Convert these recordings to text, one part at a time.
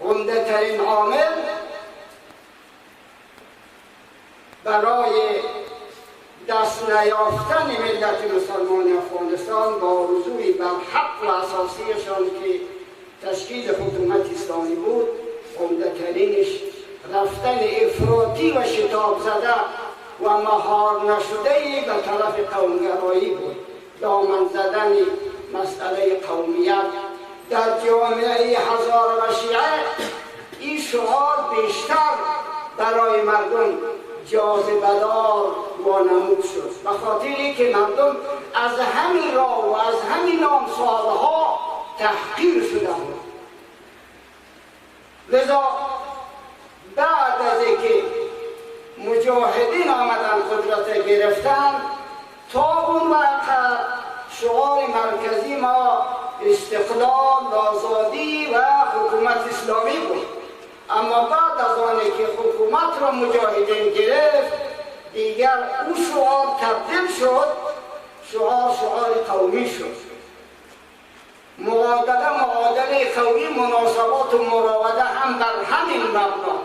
عمده ترین عامل برای دست نیافتن ملت مسلمان افغانستان با رجوع بر حق و اساسیشان که تشکیل حکومت اسلامی بود، عمده ترینش رفتن افراطی و شتاب زده و مهار نشده به طرف قومگرایی بود. دامن زدن مسئله قومیت در جامعه هزاره و شیعه، این شعار بیشتر برای مردم جاذبه‌دار وانمود شد، به خاطری که مردم از همین راه و از همین نام سالها تحقیر شده بود. لذا بعد از اینکه مجاهدین آمدن قدرت گرفتن، تا اون وقت شعار مرکزی ما استقلال، آزادی و حکومت اسلامی بود. اما بعد از آنی که حکومت را مجاهدین گرفت، دیگر او شعار تبدیل شد، شعار قومی شد. معادله قومی، مناسبات و مراوده هم بر همین مبنا.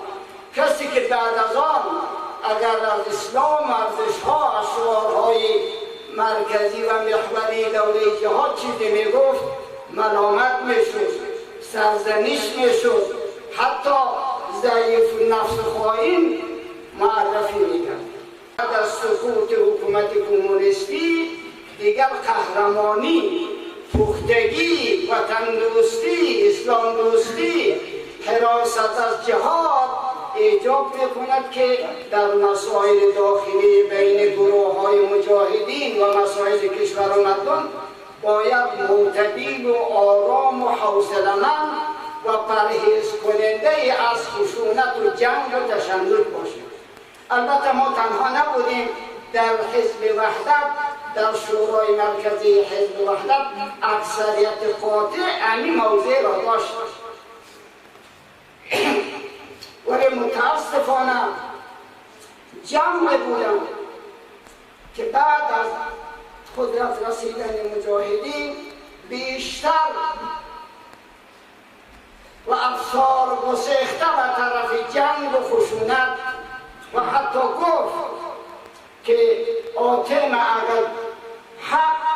کسی که بعد از آن اگر از اسلام، ارزش‌ها، شعارهای مرکزی و محوری دوله جهاد چیزی میگفت، ملامت میشد، سرزنش میشد، حتی ضعیف نفس خائن معرفی میکرد. بعد از سقوط حکومت کمونیستی دیگر قهرمانی، پختگی، وطن دوستی، اسلام دوستی، حراست از جهاد ایجاب میکند که در مسائل داخلی بین گروه های مجاهدین و مسائل کشور و مردم باید معتدل و آرام و حوصله‌مند و پرهیز کننده از خشونت و جنگ و تشنج باشیم. البته ما تنها نبودیم. در حزب وحدت، در شورای مرکزی حزب وحدت اکثریت قاطع همین موضوع را داشت. ولی متاسفانه جمع بودم که بعد از قدرت رسیدن مجاهدین بیشتر و افسار گسیخته به طرف جنگ و خشونت و حتی گفت که آتم اگر حق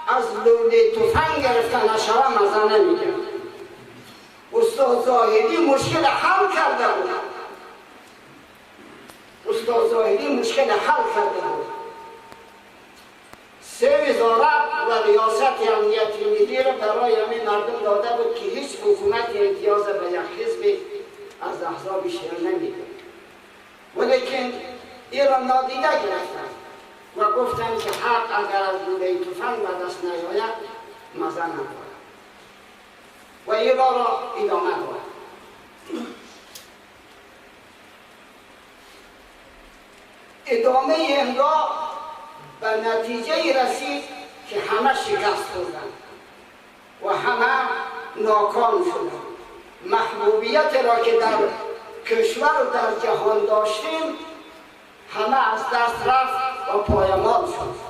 از لوله تفنگ گرفتن نشوه مزه نمیگه. استاد زاهدی مشکل حل کرده بود. استاد زاهدی مشکل حل کرده بود. 3 وزارت و ریاست امنیت ملی را برای همین مردم داده بود که هیچ حکومت امتیاز به یک حزب از احزاب شیعه نمیده. ولیکن این را نادیده گرفتن و گفتن که حق اگر از لوله تفنگ به دست نیاید مزه ندارد و این را ادامه دارد. ادامه این را به نتیجه رسید که همه شکست خوردند و همه ناکام شدند. محبوبیت را که در کشور و در جهان داشتیم همه از دست رفت و پایمال شد.